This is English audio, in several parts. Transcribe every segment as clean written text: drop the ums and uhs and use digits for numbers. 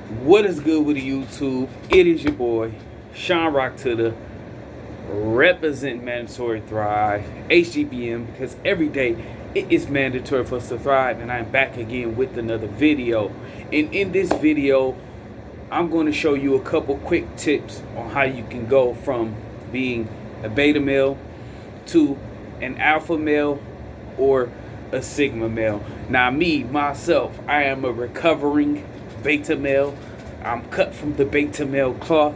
What is good with the YouTube? It is your boy, Sean Rock to the represent Mandatory Thrive HGBM, because every day it is mandatory for us to thrive, and I'm back again with another video. And in this video, I'm going to show you a couple quick tips on how you can go from being a beta male to an alpha male or a sigma male. Now myself, I am a recovering beta male. I'm cut from the beta male cloth,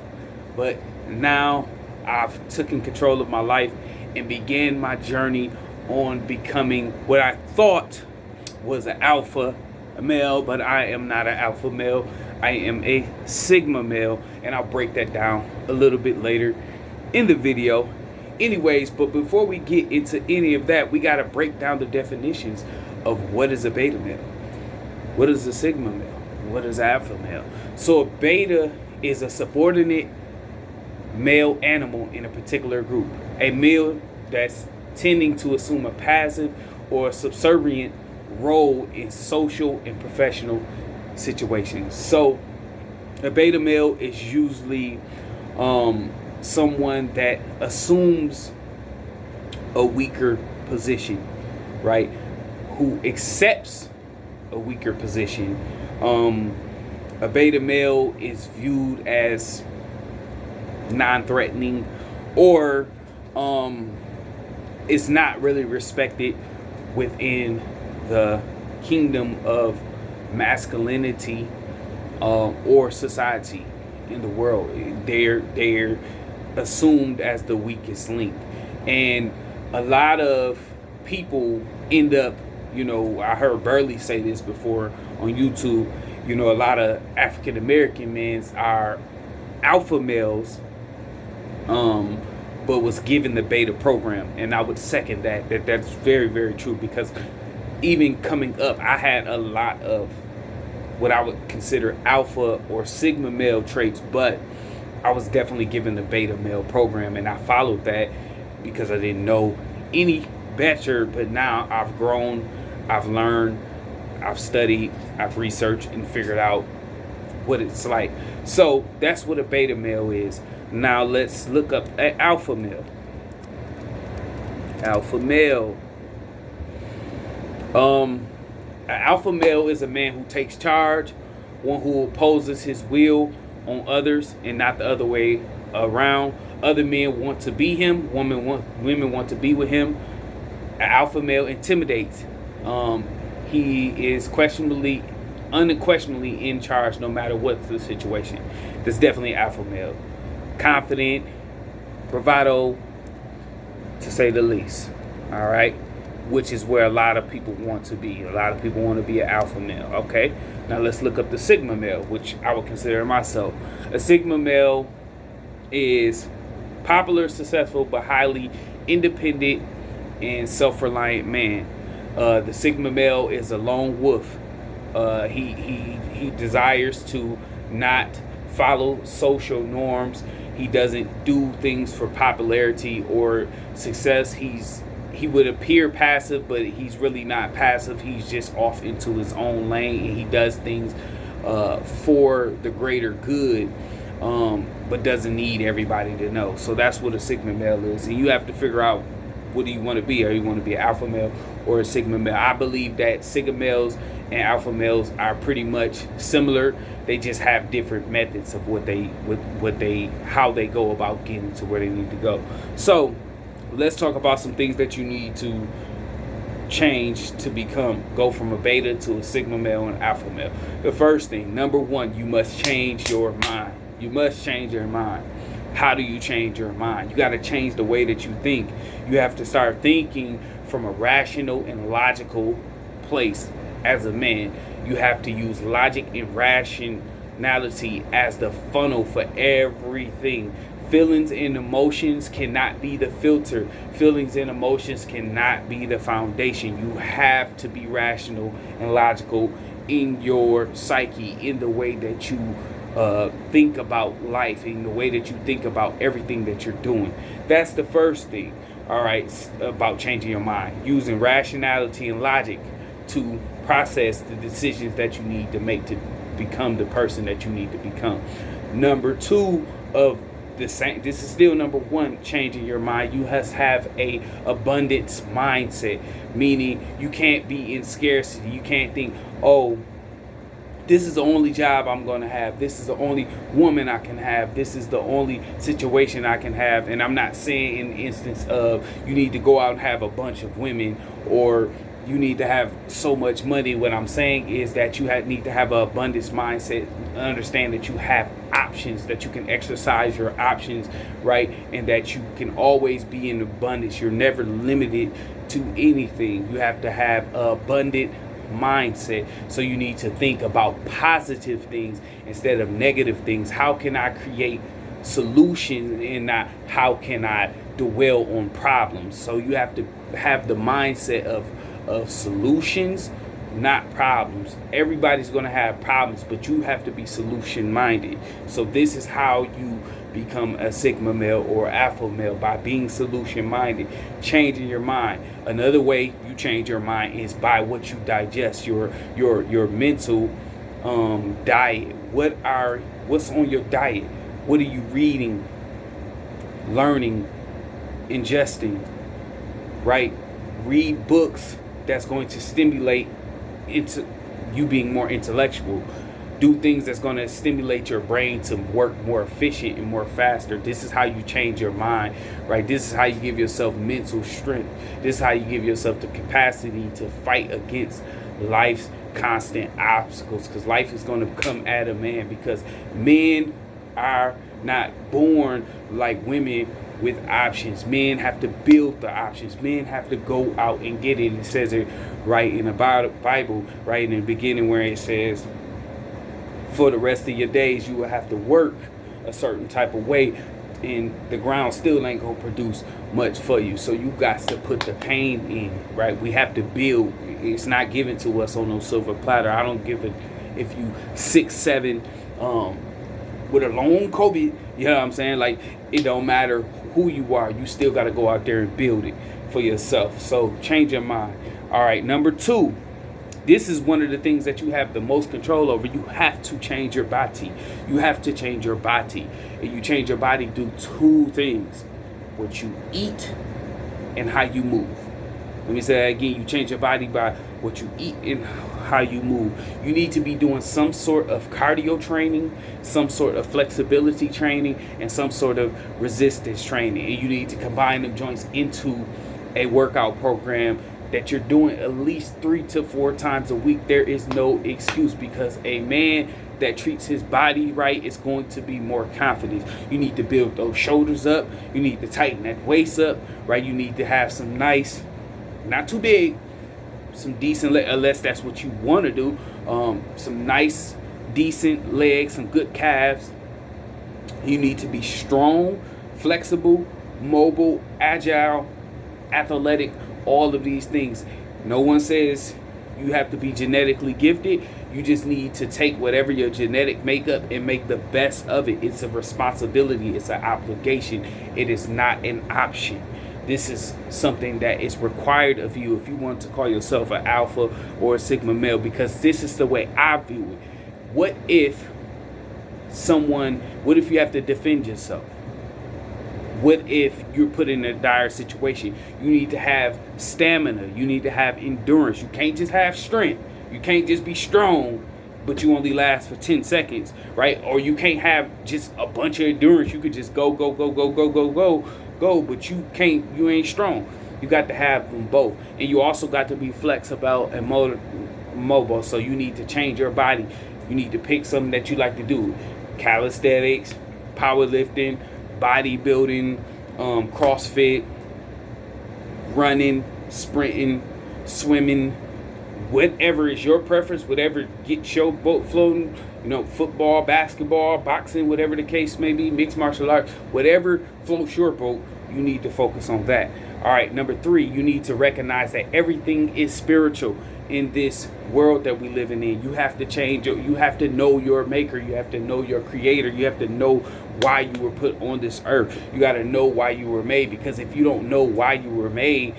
but now I've taken control of my life and began my journey on becoming what I thought was an alpha male, but I am not an alpha male. I am a sigma male, and I'll break that down a little bit later in the video. Anyways, but before we get into any of that, we got to break down the definitions of what is a beta male, what is a sigma male, what is alpha male. So a beta is a subordinate male animal in a particular group, a male that's tending to assume a passive or a subservient role in social and professional situations. So a beta male is usually someone that assumes a weaker position, right? Who accepts a weaker position. A beta male is viewed as non-threatening, or is not really respected within the kingdom of masculinity or society in the world. They're assumed as the weakest link, and a lot of people end up, I heard Burley say this before on YouTube, a lot of African American men are alpha males, but was given the beta program, and I would second that's very, very true, because even coming up, I had a lot of what I would consider alpha or sigma male traits, but I was definitely given the beta male program, and I followed that because I didn't know any better. But now I've grown, I've learned, I've studied, I've researched and figured out what it's like. So that's what a beta male is. Now let's look up an alpha male. Alpha male. An alpha male is a man who takes charge, one who opposes his will on others and not the other way around. Other men want to be him, women want to be with him. An alpha male intimidates. He is unquestionably in charge no matter what the situation. That's definitely alpha male. Confident, bravado, to say the least. All right, which is where a lot of people want to be. A lot of people want to be an alpha male. Okay, now let's look up the sigma male, which I would consider myself. A sigma male is popular, successful, but highly independent and self-reliant man. The sigma male is a lone wolf. He desires to not follow social norms. He doesn't do things for popularity or success. He would appear passive, but he's really not passive. He's just off into his own lane, and he does things for the greater good, but doesn't need everybody to know. So that's what a sigma male is, and you have to figure out, what do you want to be? Or you want to be an alpha male or a sigma male? I believe that sigma males and alpha males are pretty much similar. They just have different methods of how they go about getting to where they need to go. So let's talk about some things that you need to change to go from a beta to a sigma male and alpha male. The first thing, number one, you must change your mind. You must change your mind. How do you change your mind? You got to change the way that you think. You have to start thinking from a rational and logical place. As a man, you have to use logic and rationality as the funnel for everything. Feelings and emotions cannot be the filter. Feelings and emotions cannot be the foundation. You have to be rational and logical in your psyche, in the way that you think about life, in the way that you think about everything that you're doing. That's the first thing, all right, about changing your mind. Using rationality and logic to process the decisions that you need to make to become the person that you need to become. Number two of the same, this is still number one, changing your mind. You must have a abundance mindset, meaning you can't be in scarcity. You can't think, oh, this is the only job I'm going to have. This is the only woman I can have. This is the only situation I can have. And I'm not saying in the instance of you need to go out and have a bunch of women, or you need to have so much money. What I'm saying is that you need to have an abundance mindset. Understand that you have options, that you can exercise your options, right? And that you can always be in abundance. You're never limited to anything. You have to have an abundant mindset. So you need to think about positive things instead of negative things. How can I create solutions and not how can I dwell on problems? So you have to have the mindset of solutions, not problems. Everybody's going to have problems, but you have to be solution minded. So this is how you become a Sigma male or alpha male, by being solution minded, changing your mind. Another way you change your mind is by what you digest, your mental diet. What's on your diet? What are you reading, learning, ingesting, right? Read books that's going to stimulate into you being more intellectual. Do things that's going to stimulate your brain to work more efficient and more faster. This is how you change your mind, right? This is how you give yourself mental strength. This is how you give yourself the capacity to fight against life's constant obstacles, because life is going to come at a man, because men are not born like women with options. Men have to build the options. Men have to go out and get it. It says it right in the Bible, right in the beginning, where it says, for the rest of your days, you will have to work a certain type of way, and the ground still ain't gonna produce much for you. So you got to put the pain in, right? We have to build. It's not given to us on no silver platter. I don't give it if you 6'7", with a long COVID. You know what I'm saying? Like, it don't matter who you are. You still got to go out there and build it for yourself. So change your mind. All right, number two. This is one of the things that you have the most control over. You have to change your body. You have to change your body. And you change your body through two things: what you eat and how you move. Let me say that again. You change your body by what you eat and how you move. You need to be doing some sort of cardio training, some sort of flexibility training, and some sort of resistance training. And you need to combine them joints into a workout program that you're doing at least 3 to 4 times a week. There is no excuse, because a man that treats his body right is going to be more confident. You need to build those shoulders up. You need to tighten that waist up, right? You need to have some nice, not too big, some decent, unless that's what you want to do, some nice, decent legs, some good calves. You need to be strong, flexible, mobile, agile, athletic, all of these things. No one says you have to be genetically gifted. You just need to take whatever your genetic makeup and make the best of it. It's a responsibility. It's an obligation. It is not an option. This is something that is required of you if you want to call yourself an alpha or a sigma male, because this is the way I view it. What if you have to defend yourself? What if you're put in a dire situation? You need to have stamina. You need to have endurance. You can't just have strength. You can't just be strong, but you only last for 10 seconds, right? Or you can't have just a bunch of endurance. You could just go, but you ain't strong. You got to have them both. And you also got to be flexible and mobile. So you need to change your body. You need to pick something that you like to do. Calisthenics, powerlifting, bodybuilding, CrossFit, running, sprinting, swimming, whatever is your preference, whatever gets your boat floating, football, basketball, boxing, whatever the case may be, mixed martial arts, whatever floats your boat, you need to focus on that. All right, number 3, you need to recognize that everything is spiritual in this world that we living in. You have to change. You have to know your maker. You have to know your creator. You have to know why you were put on this earth. You got to know why you were made, because if you don't know why you were made,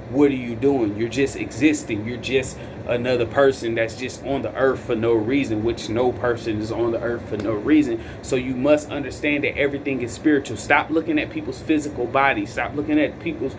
what are you doing? You're just existing. You're just another person that's just on the earth for no reason, which no person is on the earth for no reason. So you must understand that everything is spiritual. Stop looking at people's physical bodies. Stop looking at people's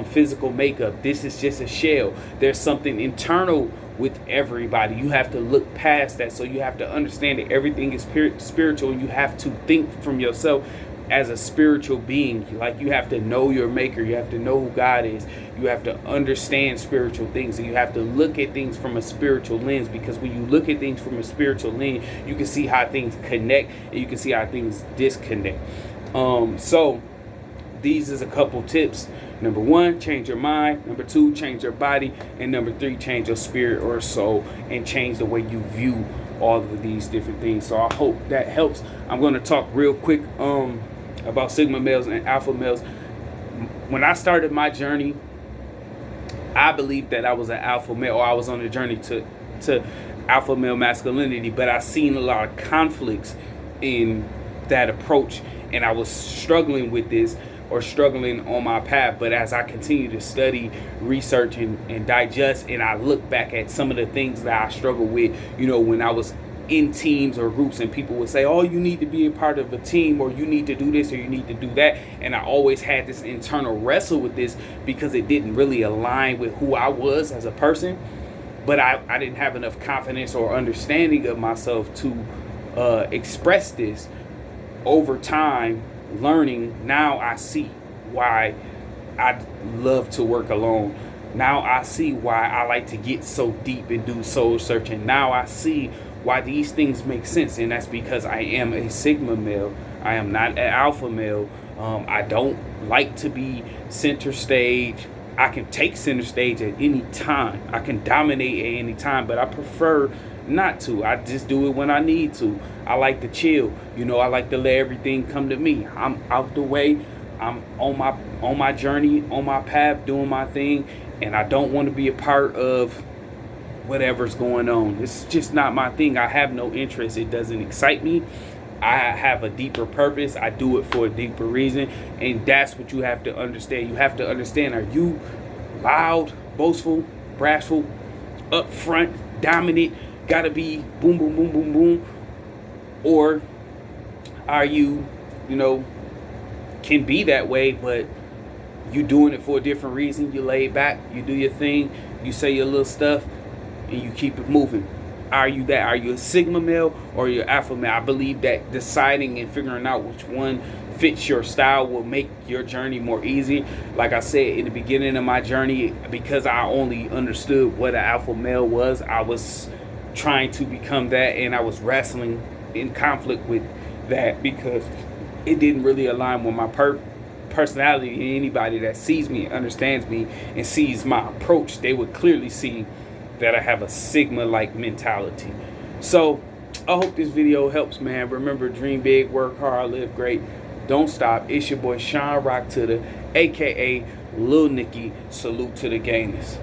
physical makeup. This is just a shell. There's something internal with everybody. You have to look past that. So you have to understand that everything is spiritual. You have to think from yourself as a spiritual being. Like, you have to know your maker. You have to know who God is. You have to understand spiritual things, and you have to look at things from a spiritual lens, because when you look at things from a spiritual lens, you can see how things connect and you can see how things disconnect. So these is a couple tips. Number 1, change your mind. Number 2, change your body. And number 3, change your spirit or soul, and change the way you view all of these different things. So I hope that helps. I'm going to talk real quick about Sigma males and alpha males. When I started my journey, I believed that I was an alpha male, or I was on a journey to alpha male masculinity, but I seen a lot of conflicts in that approach, and I was struggling with this, or struggling on my path. But as I continue to study, research, and digest, and I look back at some of the things that I struggled with, when I was in teams or groups, and people would say, oh, you need to be a part of a team, or you need to do this, or you need to do that. And I always had this internal wrestle with this, because it didn't really align with who I was as a person. But I didn't have enough confidence or understanding of myself to express this. Over time, learning, now I see why I love to work alone. Now I see why I like to get so deep and do soul searching. Now I see why these things make sense, and that's because I am a Sigma male. I am not an alpha male. I don't like to be center stage. I can take center stage at any time. I can dominate at any time, but I prefer not to. I just do it when I need to. I like to chill. I like to let everything come to me. I'm out the way. I'm on my journey, on my path, doing my thing, and I don't want to be a part of whatever's going on. It's just not my thing. I have no interest. It doesn't excite me. I have a deeper purpose. I do it for a deeper reason, and that's what you have to understand. You have to understand, are you loud, boastful, bashful, upfront, dominant, gotta be boom, boom, boom, boom, boom? Or are you, can be that way, but you doing it for a different reason? You lay back, you do your thing, you say your little stuff, and you keep it moving. Are you that? Are you a Sigma male or you're alpha male? I believe that deciding and figuring out which one fits your style will make your journey more easy. Like I said, in the beginning of my journey, because I only understood what an alpha male was, I was trying to become that, and I was wrestling in conflict with that, because it didn't really align with my personality. And anybody that sees me, understands me, and sees my approach, they would clearly see that I have a Sigma-like mentality. So I hope this video helps, man. Remember, dream big, work hard, live great. Don't stop. It's your boy Sean Rock to the, aka Lil Nicky. Salute to the gayness.